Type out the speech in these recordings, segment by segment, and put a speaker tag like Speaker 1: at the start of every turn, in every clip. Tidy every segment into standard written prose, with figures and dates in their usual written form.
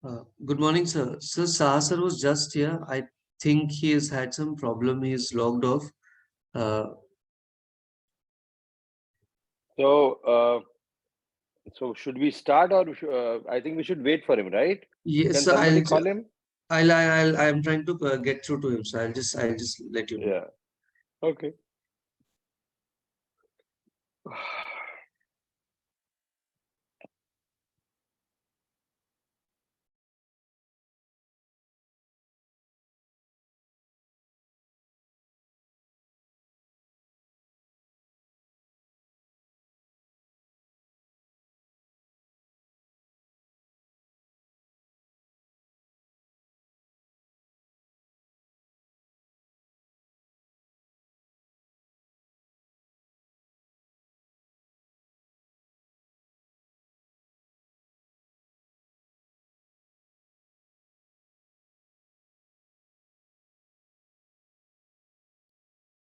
Speaker 1: Good morning, sir. Sir, Saha sir was just here. I think he has had some problem. He is logged off. Uh,
Speaker 2: So, so should we start or I think we should wait for him, right?
Speaker 1: yes,
Speaker 2: Can
Speaker 1: sir.
Speaker 2: somebody call him?
Speaker 1: I'm trying to get through to him. So I'll just let you know.
Speaker 2: Yeah. Okay.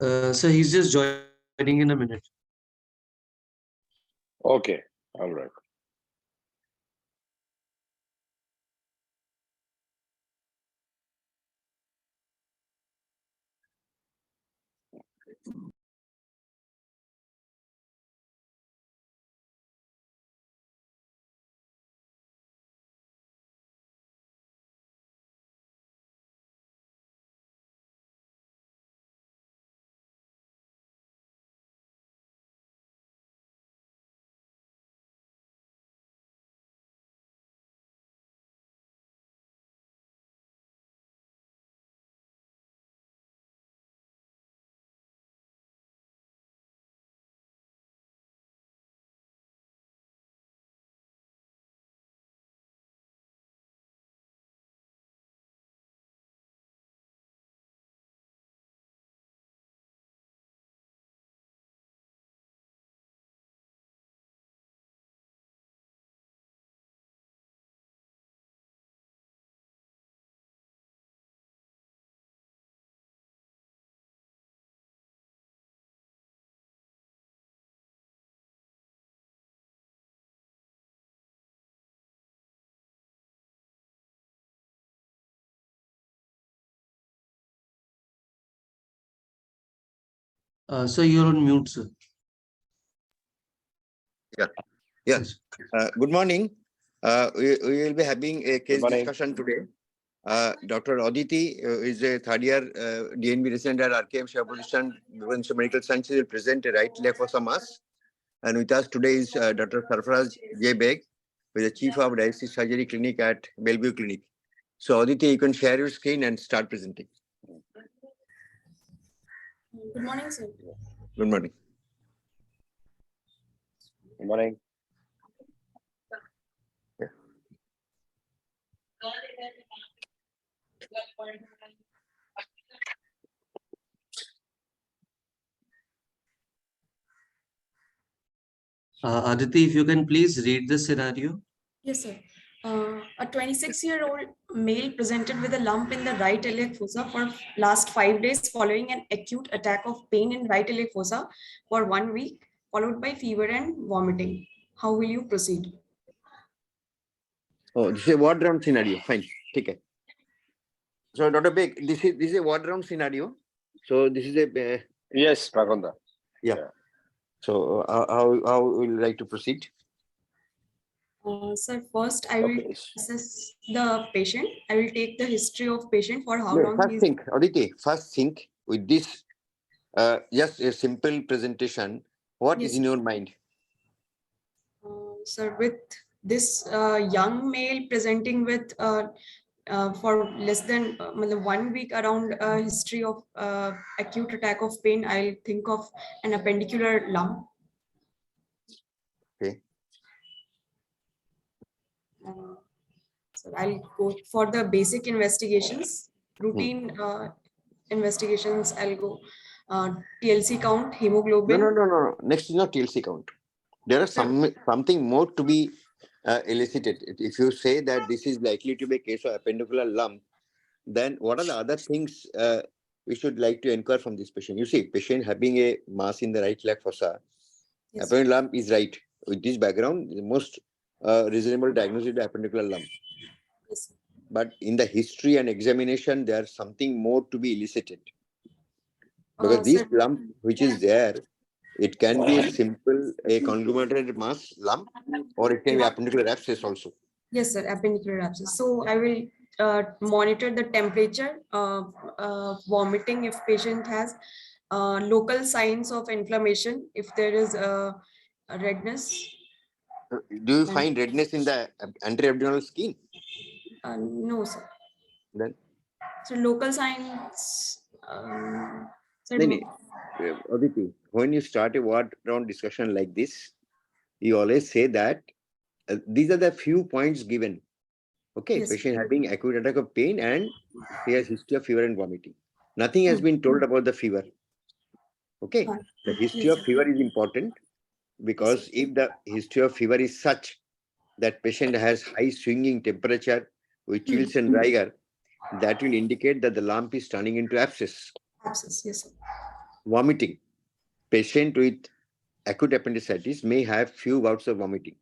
Speaker 1: Sir, he's just joining in a minute.
Speaker 2: Okay. All right.
Speaker 1: Sir, you're on mute, sir.
Speaker 3: Yeah. Yeah.
Speaker 1: Yes.
Speaker 3: Good morning. We will be having a case
Speaker 2: morning.
Speaker 3: discussion today. Dr. Aditi is a third year DNB resident at RKM Shapolishan Medical Sciences, will present a right leg fossa mass. And with us today is Dr. Sarfaraz J. Beg, who is the Chief of Dialysis Surgery Clinic at Bellevue Clinic. So Aditi, you can share your screen and start presenting.
Speaker 4: Good morning, sir.
Speaker 3: Good morning.
Speaker 2: Good morning.
Speaker 1: Aditi, if you can please read the scenario.
Speaker 4: Yes, sir. A 26-year-old male presented with a lump in the right iliac fossa for last 5 days following an acute attack of pain in right iliac fossa for 1 week, followed by fever and vomiting. How will you proceed?
Speaker 3: Oh, this is a ward round scenario. Fine. Okay. So Dr. Beg, this is a ward round scenario. So this is a
Speaker 2: Yes, Prakonda.
Speaker 3: yeah. So how would you like to proceed?
Speaker 4: Sir, first I will
Speaker 2: Okay.
Speaker 4: assess the patient. I will take the history of patient for how
Speaker 3: No,
Speaker 4: long
Speaker 3: first
Speaker 4: he's.
Speaker 3: think, Aditi, first think with this just a simple presentation. What is
Speaker 4: Yes,
Speaker 3: in your mind?
Speaker 4: sir, with this young male presenting with for less than 1 week around a history of acute attack of pain, I'll think of an appendicular lump.
Speaker 3: Okay.
Speaker 4: So I'll go for the basic investigations, routine investigations. I'll go TLC count, hemoglobin.
Speaker 3: No. Next is not TLC count. There are something more to be elicited. If you say that this is likely to be a case of appendicular lump, then what are the other things we should like to inquire from this patient? You see, patient having a mass in the right leg fossa,
Speaker 4: Yes.
Speaker 3: appendicular lump is right. With this background, the most reasonable diagnosis is the appendicular lump.
Speaker 4: Yes, sir.
Speaker 3: But in the history and examination, there's something more to be elicited. Because this
Speaker 4: Sir,
Speaker 3: lump which is there, it can be a simple, a conglomerated mass lump, or it can be appendicular abscess also.
Speaker 4: yes, sir, appendicular abscess. So I will monitor the temperature, vomiting if patient has local signs of inflammation, if there is a redness.
Speaker 3: Do you
Speaker 4: And
Speaker 3: find redness in the anterior-abdominal skin?
Speaker 4: no, sir.
Speaker 3: Then,
Speaker 4: So local signs, sir,
Speaker 3: no, Aditi, when you start a word round discussion like this, you always say that these are the few points given. Okay,
Speaker 4: yes,
Speaker 3: patient having acute attack of pain and he has history of fever and vomiting. Nothing has been told about the fever. Okay, the history
Speaker 4: yes,
Speaker 3: of
Speaker 4: sir.
Speaker 3: fever is important
Speaker 4: Yes, sir.
Speaker 3: because if the history of fever is such that patient has high swinging temperature with chills and rigor, that will indicate that the lump is turning into abscess.
Speaker 4: Abscess, yes, sir.
Speaker 3: Vomiting. Patient with acute appendicitis may have few bouts of vomiting.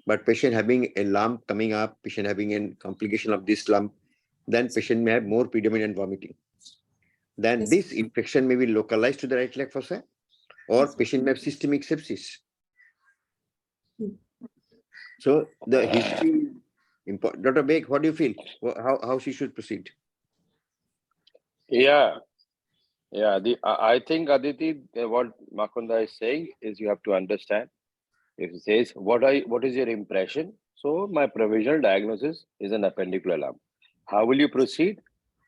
Speaker 3: But patient having a lump coming up, patient having a complication of this lump, then patient may have more predominant vomiting. Then
Speaker 4: Yes,
Speaker 3: this infection may be localized to the right leg fossa, or
Speaker 4: yes, sir.
Speaker 3: patient may have systemic sepsis.
Speaker 4: Hmm.
Speaker 3: So the history is important. Dr. Beg, what do you feel? How she should proceed?
Speaker 2: Yeah, yeah. I think Aditi, what Makunda is saying is you have to understand. If it says what is your impression? So my provisional diagnosis is an appendicular lump. How will you proceed?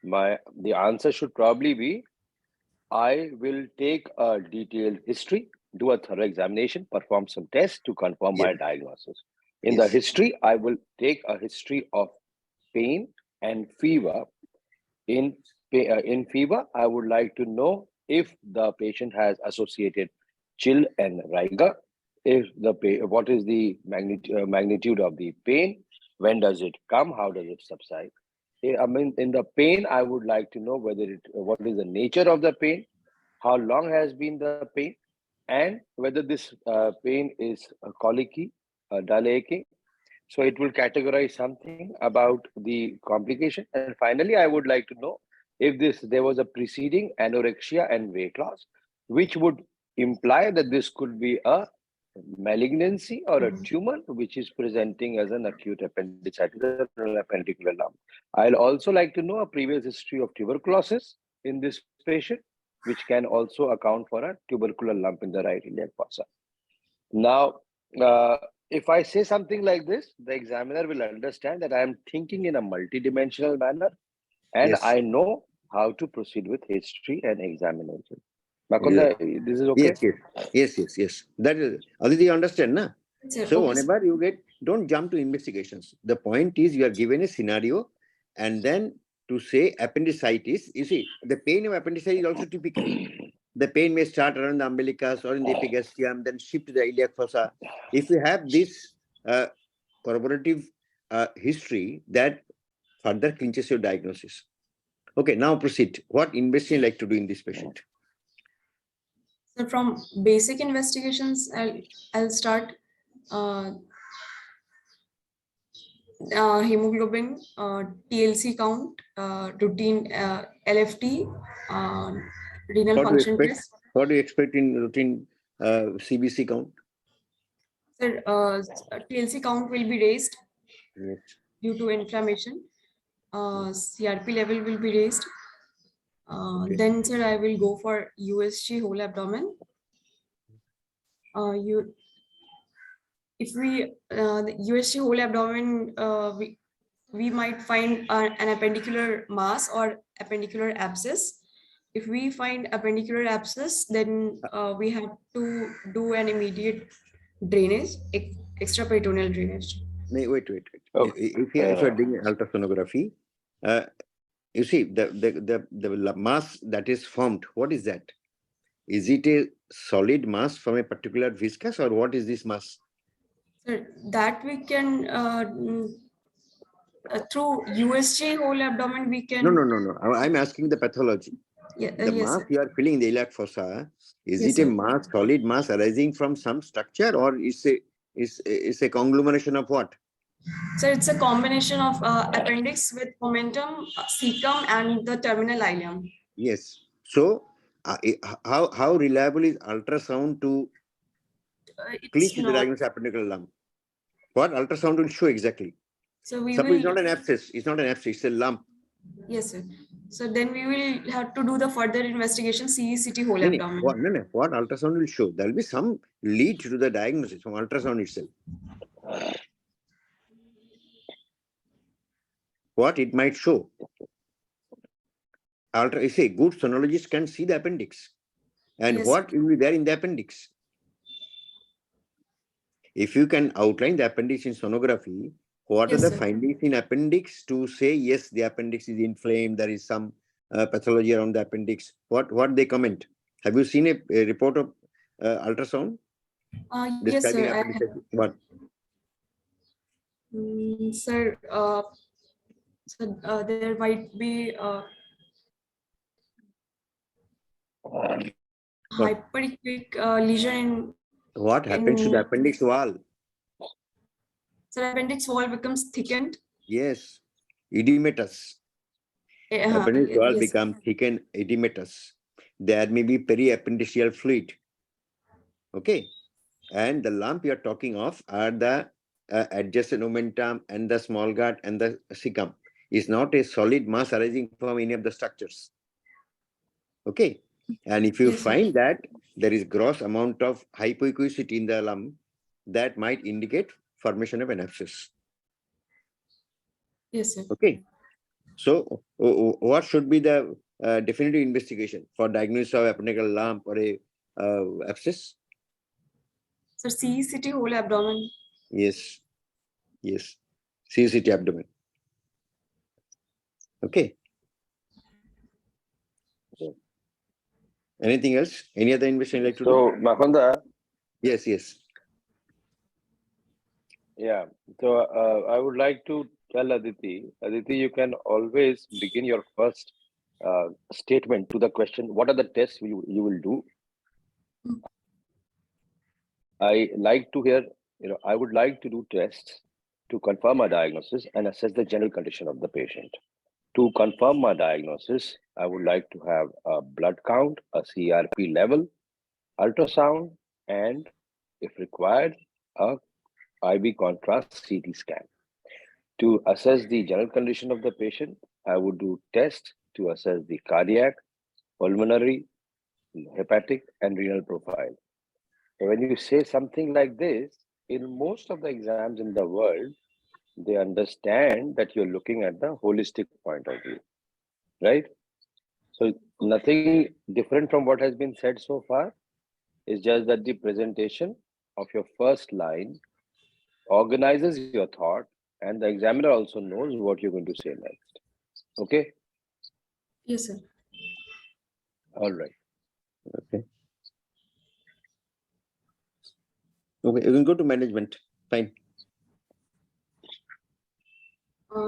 Speaker 2: The answer should probably be I will take a detailed history, do a thorough examination, perform some tests to confirm
Speaker 3: Yes,
Speaker 2: my diagnosis. In the
Speaker 3: yes,
Speaker 2: history, I will take a history of pain and fever. In in fever, I would like to know if the patient has associated chill and rigor. If what is the magnitude of the pain? When does it come? How does it subside? I mean, in the pain, I would like to know what is the nature of the pain, how long has been the pain, and whether this pain is colicky, dilating. So it will categorize something about the complication. And finally, I would like to know if there was a preceding anorexia and weight loss, which would imply that this could be a malignancy or a tumor which is presenting as an acute appendicitis or an appendicular lump. I'll also like to know a previous history of tuberculosis in this patient, which can also account for a tubercular lump in the right iliac fossa. Now, if I say something like this, the examiner will understand that I am thinking in a multidimensional manner and
Speaker 3: yes,
Speaker 2: I know how to proceed with history and examination.
Speaker 3: yeah.
Speaker 2: Makunda, this is okay?
Speaker 3: Yes. That is, Aditi, you understand, na?
Speaker 4: Sir,
Speaker 3: So
Speaker 4: okay, sir.
Speaker 3: whenever you get, don't jump to investigations. The point is you are given a scenario, and then to say appendicitis, you see, the pain of appendicitis is also typical. The pain may start around the umbilicus or in the epigastrium, then shift to the iliac fossa. If you have this corroborative history, that further clinches your diagnosis. Okay, now proceed. What investigation like to do in this patient?
Speaker 4: So from basic investigations, I'll start hemoglobin, TLC count, routine LFT, renal
Speaker 3: What do you
Speaker 4: function
Speaker 3: expect?
Speaker 4: test.
Speaker 3: What do you expect in routine CBC count?
Speaker 4: Sir, TLC count will be raised
Speaker 3: Yes.
Speaker 4: due to inflammation. CRP level will be raised.
Speaker 3: Okay.
Speaker 4: Then, sir, I will go for USG whole abdomen. You, if we the USG whole abdomen, we might find an appendicular mass or appendicular abscess. If we find appendicular abscess, then we have to do an immediate drainage, extraperitoneal drainage.
Speaker 3: Wait.
Speaker 2: Okay.
Speaker 3: If you're doing ultrasonography, uh, you see the mass that is formed. What is that? Is it a solid mass from a particular viscous, or what is this mass?
Speaker 4: So that we can through USG whole abdomen we can.
Speaker 3: No. I'm asking the pathology.
Speaker 4: Yeah,
Speaker 3: The
Speaker 4: yes,
Speaker 3: mass
Speaker 4: sir.
Speaker 3: you are feeling in the iliac fossa, is
Speaker 4: Yes,
Speaker 3: it a
Speaker 4: sir.
Speaker 3: mass, solid mass arising from some structure, or is a conglomeration of what?
Speaker 4: So it's a combination of appendix with momentum, cecum, and the terminal ileum.
Speaker 3: Yes. So, how reliable is ultrasound to clinch
Speaker 4: It's
Speaker 3: the
Speaker 4: not.
Speaker 3: diagnosis of appendicular lump? What ultrasound will show exactly?
Speaker 4: So we
Speaker 3: Suppose it's
Speaker 4: will,
Speaker 3: not an abscess. It's not an abscess. It's a lump.
Speaker 4: yes, sir. So then we will have to do the further investigation, CECT whole
Speaker 3: No, no.
Speaker 4: abdomen.
Speaker 3: What ultrasound will show? There will be some lead to the diagnosis from ultrasound itself. What it might show. You say good sonologist can see the appendix. And
Speaker 4: Yes,
Speaker 3: what will be there in the appendix? If you can outline the appendix in sonography, what are
Speaker 4: yes,
Speaker 3: the
Speaker 4: sir.
Speaker 3: findings in appendix to say, yes, the appendix is inflamed, there is some pathology around the appendix? What they comment? Have you seen a report of ultrasound
Speaker 4: Yes,
Speaker 3: describing
Speaker 4: sir.
Speaker 3: appendix? What?
Speaker 4: Sir, so there might be
Speaker 3: What?
Speaker 4: hyperechoic lesion
Speaker 3: What happens to the
Speaker 4: in
Speaker 3: appendix wall?
Speaker 4: so appendix wall becomes thickened.
Speaker 3: Yes, edematous. Appendix wall
Speaker 4: Yes,
Speaker 3: becomes thickened, edematous. There may be periappendiceal fluid. Okay. And the lump you're talking of are the adjacent omentum and the small gut and the cecum. Is not a solid mass arising from any of the structures. Okay. And if you
Speaker 4: yes, sir.
Speaker 3: find that there is gross amount of hypoacuity in the lump, that might indicate formation of an abscess.
Speaker 4: Yes, sir.
Speaker 3: Okay. So what should be the definitive investigation for diagnosis of appendicular lump or a abscess?
Speaker 4: So CECT whole abdomen.
Speaker 3: Yes. Yes. CCT abdomen. Okay. Anything else? Any other investigation like to do?
Speaker 2: So, Mahanda,
Speaker 3: Yes, yes.
Speaker 2: yeah. So, I would like to tell Aditi, you can always begin your first statement to the question, what are the tests you will do? I like to hear, I would like to do tests to confirm a diagnosis and assess the general condition of the patient. To confirm my diagnosis, I would like to have a blood count, a CRP level, ultrasound, and if required, a IV contrast CT scan. To assess the general condition of the patient, I would do tests to assess the cardiac, pulmonary, hepatic, and renal profile. So when you say something like this, in most of the exams in the world, they understand that you're looking at the holistic point of view, right? So nothing different from what has been said so far. It's just that the presentation of your first line organizes your thought, and the examiner also knows what you're going to say next. Okay?
Speaker 4: Yes, sir.
Speaker 2: All right.
Speaker 3: Okay. Okay, you can go to management. Fine.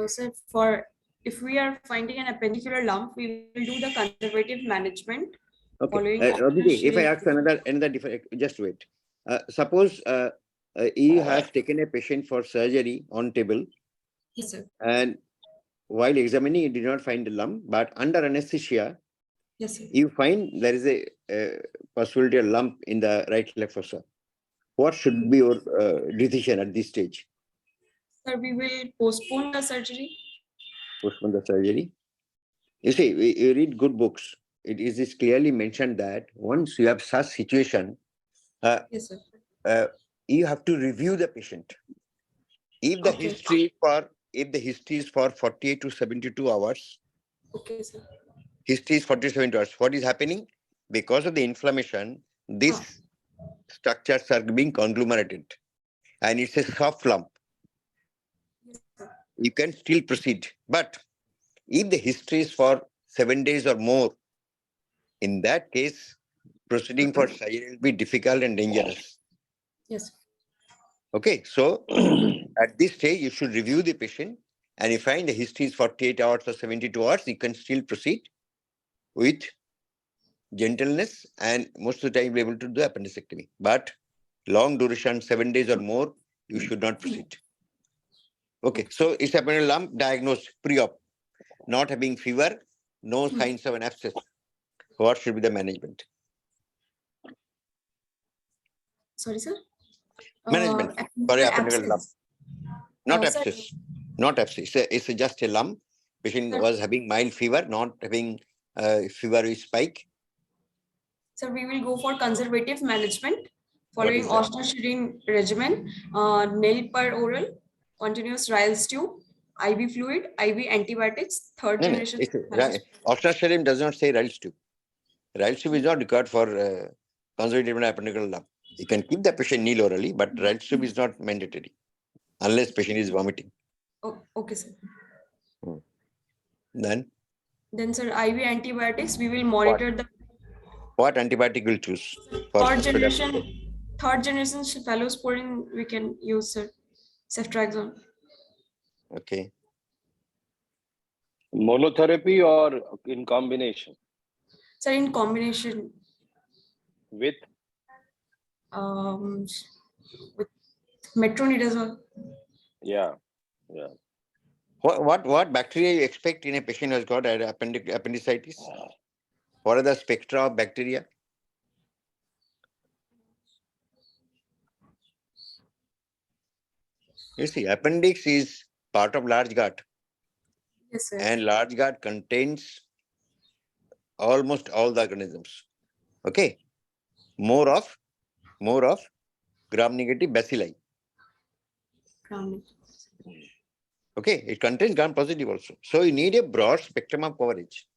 Speaker 4: Sir, for if we are finding an appendicular lump, we will do the conservative management
Speaker 3: Okay.
Speaker 4: following
Speaker 3: Aditi, if I
Speaker 4: shield.
Speaker 3: ask another different, just wait. Suppose you have taken a patient for surgery on table,
Speaker 4: Yes, sir.
Speaker 3: and while examining, you did not find the lump, but under anesthesia,
Speaker 4: Yes, sir.
Speaker 3: you find there is a possibility of lump in the right leg fossa. What should be your decision at this stage?
Speaker 4: Sir, we will postpone the surgery.
Speaker 3: Postpone the surgery. You see, you read good books. It is clearly mentioned that once you have such situation,
Speaker 4: Yes, sir.
Speaker 3: you have to review the patient. If the
Speaker 4: Okay.
Speaker 3: history is for 48 to 72 hours,
Speaker 4: Okay, sir.
Speaker 3: history is 47 hours. What is happening? Because of the inflammation, these structures are being conglomerated, and it's a soft lump.
Speaker 4: Yes, sir.
Speaker 3: You can still proceed. But if the history is for 7 days or more, in that case, proceeding for surgery will be difficult and dangerous.
Speaker 4: Yes.
Speaker 3: Okay, so at this stage, you should review the patient, and if you find the history is 48 hours or 72 hours, you can still proceed with gentleness, and most of the time you'll be able to do appendicectomy. But long duration, 7 days or more, you should not proceed. Okay, so it's appendicitis lump diagnosed pre-op, not having fever, no
Speaker 4: Hmm.
Speaker 3: signs of an abscess. What should be the management?
Speaker 4: Sorry, sir.
Speaker 3: Management for appendical lump.
Speaker 4: Abscess.
Speaker 3: Not
Speaker 4: Sir,
Speaker 3: abscess. Not abscess. It's just a lump. Patient
Speaker 4: Sir.
Speaker 3: was having mild fever, not having fever with spike.
Speaker 4: So we will go for conservative management
Speaker 3: What
Speaker 4: following
Speaker 3: is that?
Speaker 4: ostarine regimen, nail per oral, continuous Riles tube, IV fluid, IV antibiotics, third
Speaker 3: No, no.
Speaker 4: generation.
Speaker 3: It's right. Ostracerim does not say Riles tube. Riles tube is not required for conservative appendical lump. You can keep the patient kneel orally, but Riles tube is not mandatory unless patient is vomiting.
Speaker 4: Oh, okay, sir.
Speaker 3: Then
Speaker 4: Then, sir, IV antibiotics, we will monitor the
Speaker 3: what antibiotic will choose for
Speaker 4: third generation cephalosporin we can use, sir. Ceftriaxone.
Speaker 3: Okay.
Speaker 2: Monotherapy or in combination
Speaker 4: Sir, in combination
Speaker 2: with
Speaker 4: um, with metronidazole.
Speaker 2: yeah.
Speaker 3: What bacteria you expect in a patient who has got appendicitis? What are the spectra of bacteria? You see, appendix is part of large gut,
Speaker 4: Yes, sir.
Speaker 3: and large gut contains almost all the organisms. Okay, more of gram-negative bacilli. Okay, it contains gram-positive also. So you need a broad spectrum of coverage.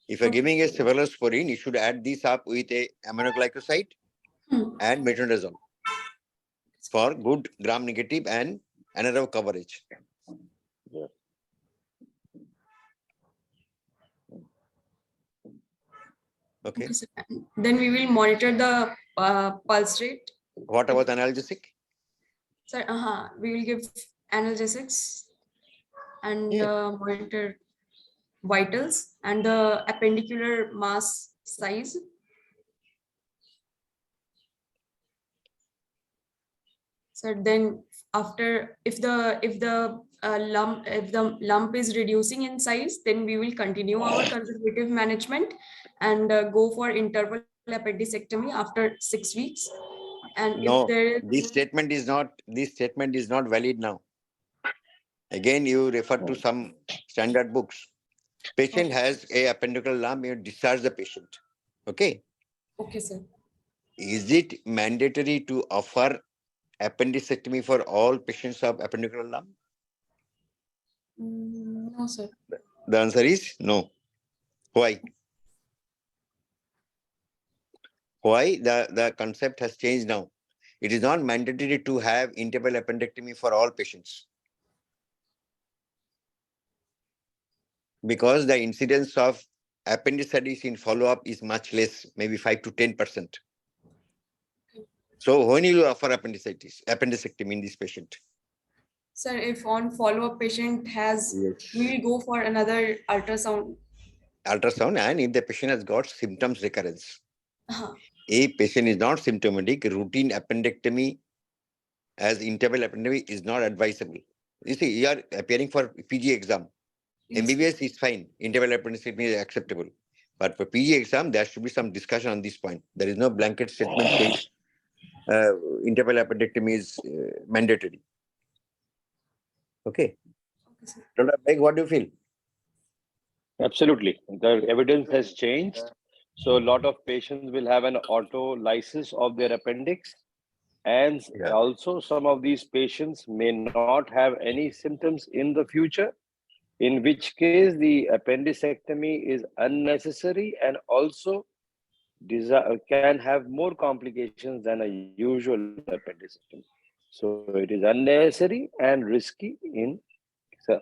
Speaker 3: If you're giving a cephalosporin, you should add this up with a aminoglycoside and metronidazole for good gram-negative and anaerobic coverage.
Speaker 2: Yeah.
Speaker 3: Okay.
Speaker 4: Okay, sir. Then we will monitor the pulse rate.
Speaker 3: What about analgesic?
Speaker 4: Sir, we will give analgesics and monitor vitals and the appendicular mass size. So then after if the lump is reducing in size, then we will continue our conservative management and go for interval appendicectomy after 6 weeks. And if
Speaker 3: No,
Speaker 4: there
Speaker 3: this statement is not valid now. Again, you refer to some standard books. Patient has a appendical lump, you discharge the patient. Okay.
Speaker 4: okay, sir.
Speaker 3: Is it mandatory to offer appendicectomy for all patients of appendicular lump?
Speaker 4: No, sir.
Speaker 3: The answer is no. Why? Why? The concept has changed now. It is not mandatory to have interval appendectomy for all patients, because the incidence of appendicitis in follow-up is much less, maybe 5 to 10%. So when you offer appendicectomy in this patient?
Speaker 4: Sir, if on follow-up patient has,
Speaker 3: Yes.
Speaker 4: we will go for another ultrasound.
Speaker 3: Ultrasound, and if the patient has got symptoms recurrence.
Speaker 4: Uh-huh.
Speaker 3: If patient is not symptomatic, routine appendectomy as interval appendectomy is not advisable. You see, you are appearing for PG exam.
Speaker 4: Yes.
Speaker 3: MBBS is fine. Interval appendectomy is acceptable. But for PG exam, there should be some discussion on this point. There is no blanket statement saying interval appendectomy is mandatory. Okay. Dr. Beg, what do you feel?
Speaker 2: Absolutely. The evidence has changed. So a lot of patients will have an autolysis of their appendix. And also some of these patients may not have any symptoms in the future, in which case the appendicectomy is unnecessary and also can have more complications than a usual appendicectomy. So it is unnecessary and risky in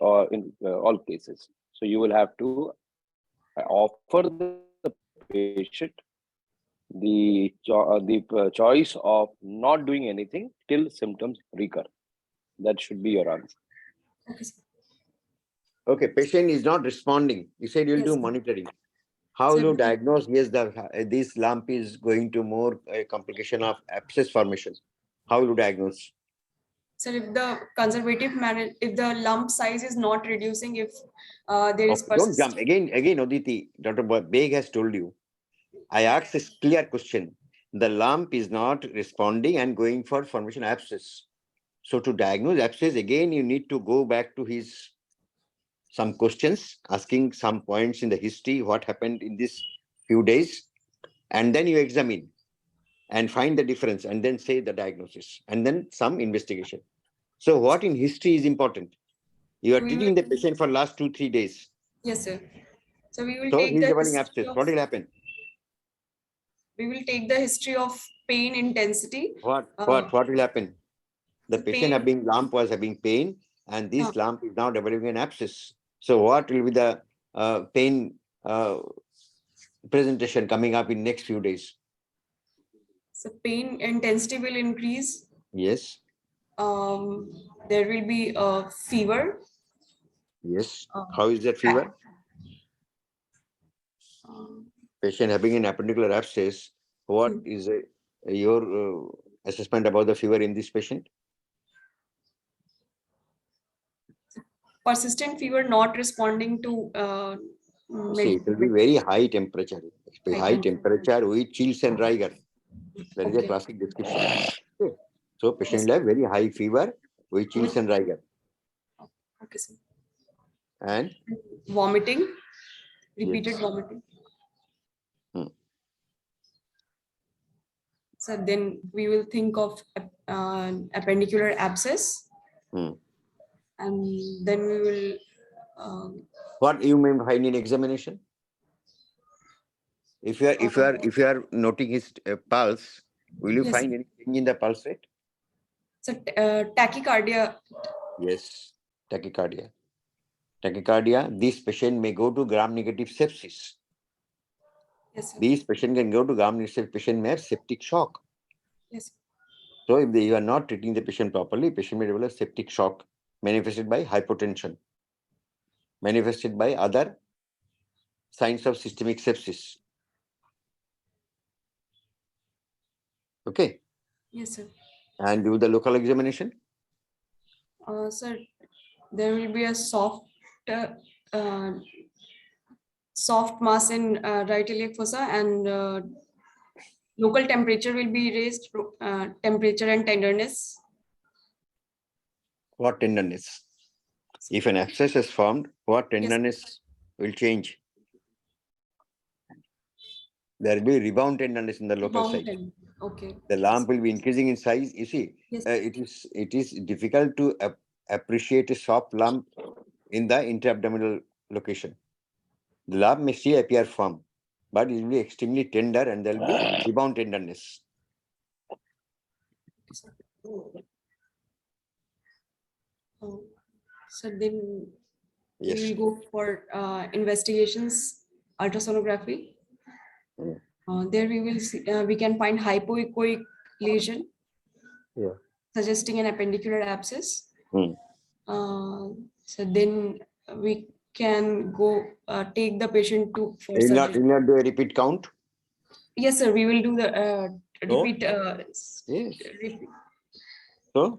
Speaker 2: all cases. So you will have to offer the patient the choice of not doing anything till symptoms recur. That should be your answer.
Speaker 4: Okay, sir.
Speaker 3: Okay, patient is not responding. You said you'll
Speaker 4: Yes,
Speaker 3: do
Speaker 4: sir.
Speaker 3: monitoring. How will you diagnose? Yes, this lump is going to more complication of abscess formation. How will you diagnose?
Speaker 4: So if the conservative manner, if the lump size is not reducing, if there is
Speaker 3: Okay, don't jump.
Speaker 4: persistent.
Speaker 3: Again, Oditi, Dr. Beg has told you. I asked this clear question. The lump is not responding and going for formation abscess. So to diagnose abscess, again, you need to go back to his some questions, asking some points in the history, what happened in this few days, and then you examine and find the difference and then say the diagnosis and then some investigation. So what in history is important? You are
Speaker 4: So we will,
Speaker 3: treating the patient for last 2-3 days.
Speaker 4: yes, sir. So we will
Speaker 3: So
Speaker 4: take
Speaker 3: he is
Speaker 4: the
Speaker 3: developing
Speaker 4: history
Speaker 3: abscess.
Speaker 4: of,
Speaker 3: What will happen?
Speaker 4: we will take the history of pain intensity.
Speaker 3: What
Speaker 4: Uh,
Speaker 3: will happen? The
Speaker 4: so
Speaker 3: patient
Speaker 4: pain,
Speaker 3: lump was having pain, and this
Speaker 4: uh,
Speaker 3: lump is now developing an abscess. So what will be the pain presentation coming up in next few days?
Speaker 4: so pain intensity will increase.
Speaker 3: Yes,
Speaker 4: There will be a fever.
Speaker 3: yes.
Speaker 4: Uh,
Speaker 3: How is that fever?
Speaker 4: um,
Speaker 3: Patient having an appendicular abscess. What is your assessment about the fever in this patient?
Speaker 4: persistent fever not responding to
Speaker 3: See, it will be very high temperature. High temperature with chills and rigor. That is a
Speaker 4: Okay.
Speaker 3: classic description. Okay. So patient
Speaker 4: Yes.
Speaker 3: will have very high fever with chills and rigor.
Speaker 4: Okay, sir.
Speaker 3: And
Speaker 4: Vomiting, repeated
Speaker 3: yes.
Speaker 4: vomiting.
Speaker 3: Hmm.
Speaker 4: So then we will think of appendicular abscess,
Speaker 3: Hmm.
Speaker 4: and then we will. Um,
Speaker 3: What you may find in examination? If you are noting his pulse, will you
Speaker 4: yes.
Speaker 3: find any change in the pulse rate?
Speaker 4: So tachycardia.
Speaker 3: Yes, tachycardia. Tachycardia. This patient may go to gram-negative sepsis.
Speaker 4: Yes, sir.
Speaker 3: These patient can go to gram-negative. Patient may have septic shock.
Speaker 4: Yes.
Speaker 3: So if you are not treating the patient properly, patient may develop septic shock manifested by hypotension, manifested by other signs of systemic sepsis. Okay.
Speaker 4: Yes, sir.
Speaker 3: And do the local examination.
Speaker 4: Sir, there will be a uh, soft mass in right iliac fossa, and local temperature will be raised, temperature and tenderness.
Speaker 3: What tenderness? If an abscess is formed, what tenderness will change? There will be rebound tenderness in the local site.
Speaker 4: Okay.
Speaker 3: The lump will be increasing in size. You see,
Speaker 4: Yes.
Speaker 3: it is difficult to appreciate a soft lump in the intra-abdominal location. The lump may still appear firm, but it will be extremely tender and there will be rebound tenderness.
Speaker 4: So then
Speaker 3: Yes.
Speaker 4: we will go for investigations, ultrasonography. There we will see, we can find hypoechoic lesion,
Speaker 3: Yeah.
Speaker 4: suggesting an appendicular abscess.
Speaker 3: Hmm.
Speaker 4: So then we can go take the patient to for
Speaker 3: You
Speaker 4: surgery.
Speaker 3: will not do a repeat count?
Speaker 4: Yes, sir. We will do the repeat.
Speaker 3: Yes.
Speaker 4: Repeat.
Speaker 3: So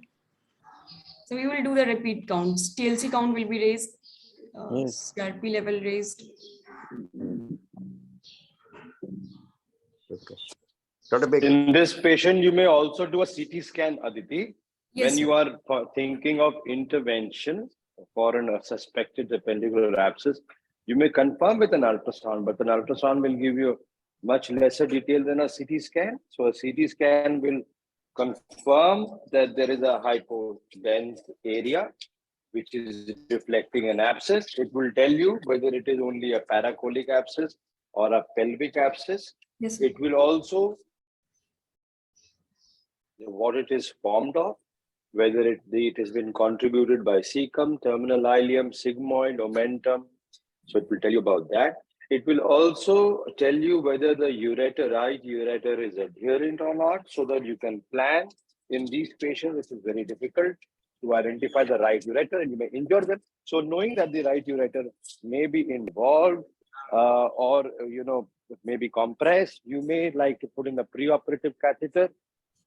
Speaker 4: So we will do the repeat counts. TLC count will be raised.
Speaker 3: yes.
Speaker 4: CRP level raised.
Speaker 3: Okay. Dr. Baker.
Speaker 2: In this patient, you may also do a CT scan, Aditi.
Speaker 4: Yes,
Speaker 2: When
Speaker 4: sir.
Speaker 2: you are thinking of intervention for a suspected appendicular abscess, you may confirm with an ultrasound, but an ultrasound will give you much lesser detail than a CT scan. So a CT scan will confirm that there is a hypodense area which is reflecting an abscess. It will tell you whether it is only a paracolic abscess or a pelvic abscess.
Speaker 4: Yes, sir.
Speaker 2: It will also what it is formed of, whether it has been contributed by cecum, terminal ileum, sigmoid, omentum. So it will tell you about that. It will also tell you whether the ureter, right ureter is adherent or not, so that you can plan. In these patients, it is very difficult to identify the right ureter and you may injure them. So knowing that the right ureter may be involved or, may be compressed, you may like to put in a preoperative catheter.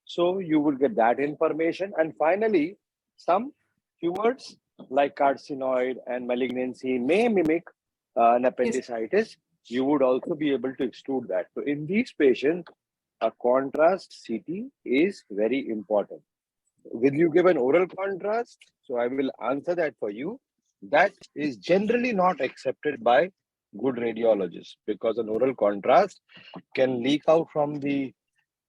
Speaker 2: So you will get that information. And finally, Some tumors like carcinoid and malignancy may mimic an
Speaker 4: Yes.
Speaker 2: appendicitis. You would also be able to exclude that. So in these patients, a contrast CT is very important. Will you give an oral contrast? So I will answer that for you. That is generally not accepted by good radiologists because an oral contrast can leak out from the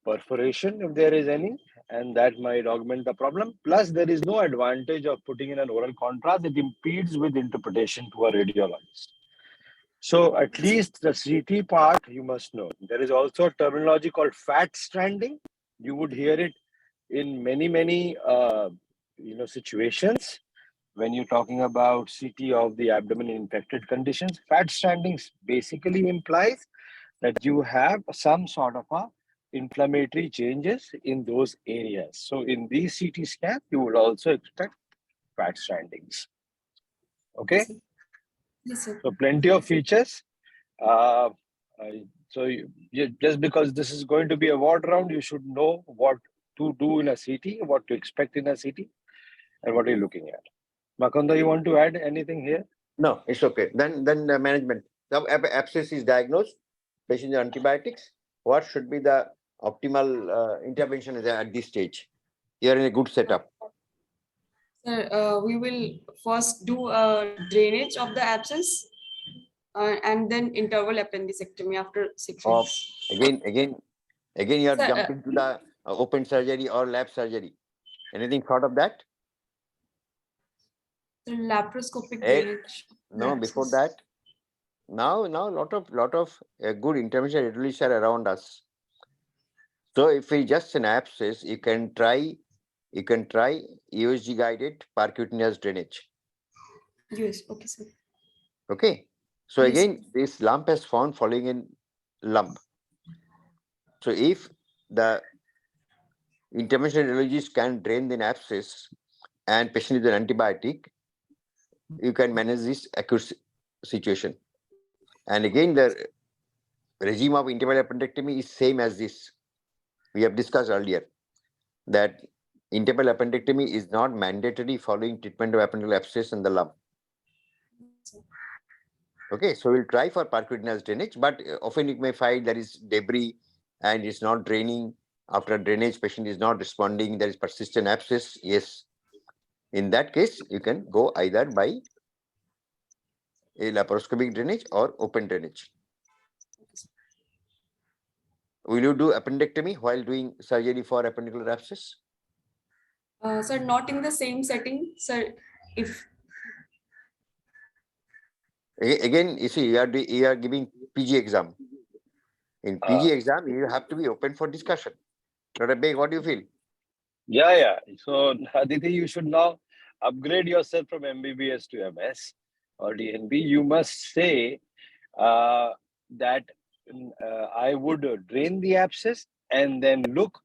Speaker 2: perforation if there is any, and that might augment the problem. Plus, there is no advantage of putting in an oral contrast. It impedes with interpretation to a radiologist. So at least the CT part you must know. There is also a terminology called fat stranding. You would hear it in many situations when you're talking about CT of the abdomen in infected conditions. Fat stranding basically implies that you have some sort of a inflammatory changes in those areas. So in these CT scans, you will also expect fat strandings. Okay,
Speaker 4: Yes, sir. Yes, sir.
Speaker 2: so plenty of features. Uh, just because this is going to be a ward round, you should know what to do in a CT, what to expect in a CT, and what are you looking at. Makanda, you want to add anything here?
Speaker 3: No, it's okay. Then the management. Now abscess is diagnosed, patient is on antibiotics. What should be the optimal intervention at this stage? You are in a good setup.
Speaker 4: Sir, we will first do a drainage of the abscess and then interval appendicectomy after 6 weeks.
Speaker 3: Again, you are
Speaker 4: Sir,
Speaker 3: jumping to the open surgery or lap surgery. Anything thought of that?
Speaker 4: sir, laparoscopic
Speaker 3: Eh,
Speaker 4: drainage. of the
Speaker 3: No, before
Speaker 4: abscess.
Speaker 3: that. Now, lot of good intervention radiologists are around us. So if we just an abscess, you can try USG guided percutaneous drainage.
Speaker 4: Yes, okay, sir.
Speaker 3: Okay. So
Speaker 4: Yes,
Speaker 3: again, this lump has found following in lump. So if the intervention radiologist can drain the abscess and patient is an antibiotic, you can manage this acute situation. And again, the regime of interval appendectomy is same as this. We have discussed earlier that interval appendectomy is not mandatory following treatment of appendical abscess in the lump. Okay, so we'll try for percutaneous drainage, but often you may find there is debris and it's not draining. After drainage, patient is not responding. There is persistent abscess. Yes, in that case, you can go either by a laparoscopic drainage or open drainage. Will you do appendectomy while doing surgery for appendicular abscess?
Speaker 4: Sir, not in the same setting, sir. If
Speaker 3: Again, you see, you are giving PG exam. In PG exam, you have to be open for discussion. Dr. Beg, what do you feel?
Speaker 2: Yeah. So, Aditi, you should now upgrade yourself from MBBS to MS or DNB. You must say that I would drain the abscess and then look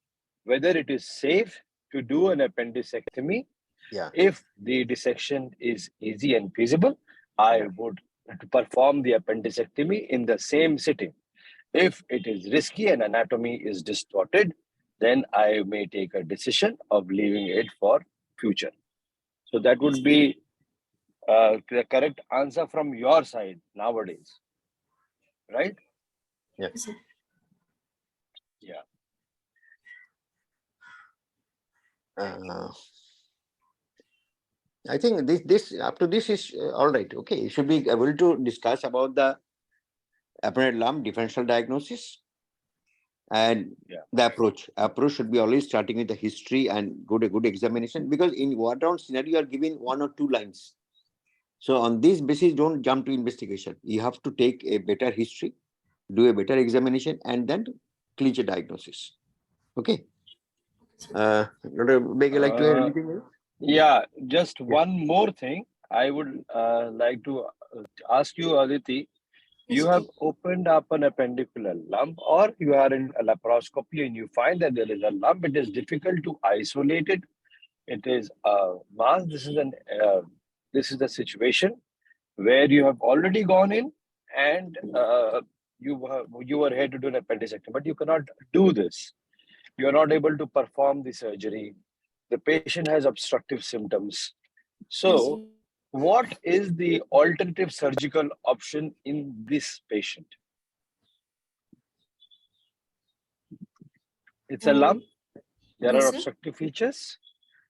Speaker 2: whether it is safe to do an appendicectomy.
Speaker 3: Yeah.
Speaker 2: If the dissection is easy and feasible, I would perform the appendicectomy in the same sitting. If it is risky and anatomy is distorted, then I may take a decision of leaving it for future. So that would be the correct answer from your side nowadays, right?
Speaker 3: Yeah.
Speaker 2: Yeah.
Speaker 3: I think this up to this is all right. Okay, you should be able to discuss about the apparent lump differential diagnosis and the approach. Approach should be always starting with the history and a good examination, because in ward round scenario you are given 1 or 2 lines. So on this basis, don't jump to investigation. You have to take a better history, do a better examination, and then clinch a diagnosis. Okay. Dr. Beg, like to add anything else?
Speaker 2: Yeah, just one more thing. I would like to ask you, Aditi. You have opened up an appendicular lump, or you are in a laparoscopy and you find that there is a lump. It is difficult to isolate it. It is a mass. This is the situation where you have already gone in and you were here to do an appendicectomy, but you cannot do this. You are not able to perform the surgery. the patient has obstructive symptoms.
Speaker 4: Yes,
Speaker 2: So,
Speaker 4: sir.
Speaker 2: what is the alternative surgical option in this patient? It's a lump, there are
Speaker 4: Yes, sir.
Speaker 2: obstructive features,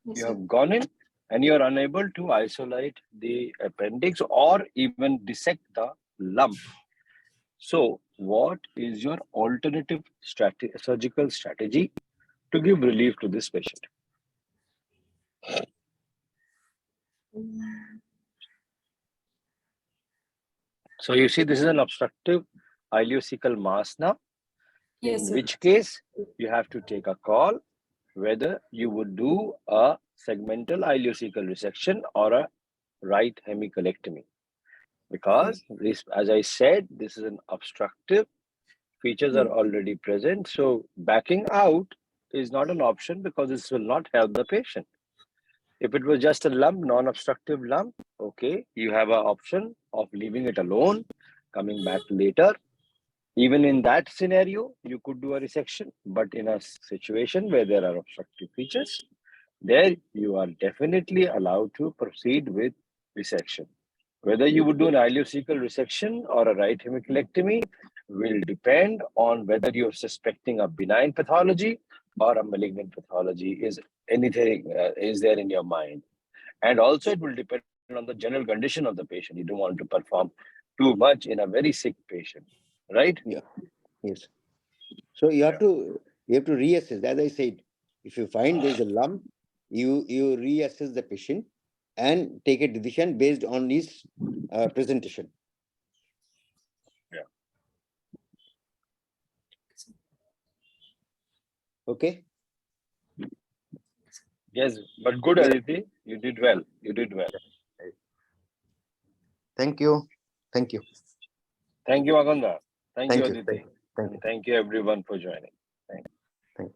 Speaker 4: Yes,
Speaker 2: you
Speaker 4: sir.
Speaker 2: have gone in and you are unable to isolate the appendix or even dissect the lump. So, what is your alternative surgical strategy to give relief to this patient?
Speaker 4: Mm,
Speaker 2: So, you see, this is an obstructive ileocecal mass now,
Speaker 4: Yes,
Speaker 2: in
Speaker 4: sir.
Speaker 2: which case you have to take a call whether you would do a segmental ileocecal resection or a right hemicolectomy. Because this, as I said, this is an obstructive, features are
Speaker 4: Mm,
Speaker 2: already present. So backing out is not an option because this will not help the patient. If it was just a lump, non-obstructive lump, okay, you have an option of leaving it alone, coming back later. Even in that scenario, you could do a resection, but in a situation where there are obstructive features, there you are definitely allowed to proceed with resection. Whether you would do an ileocecal resection or a right hemicolectomy will depend on whether you're suspecting a benign pathology or a malignant pathology. Is anything is there in your mind? And also, it will depend on the general condition of the patient. You don't want to perform too much in a very sick patient, right?
Speaker 3: Yeah. Yes. So you have to reassess. As I said, if you find there's a lump, you reassess the patient and take a decision based on his presentation.
Speaker 2: Yeah.
Speaker 3: Okay.
Speaker 2: Yes, but good,
Speaker 3: Yeah.
Speaker 2: Aditi. You did well. You did well.
Speaker 3: Thank you. Thank you.
Speaker 2: Thank you, Aganda. Thank you,
Speaker 3: Thank you. Thank
Speaker 2: Aditi.
Speaker 3: you. Thank
Speaker 2: And
Speaker 3: you.
Speaker 2: thank you, everyone, for joining. Thank you.
Speaker 3: Thank you.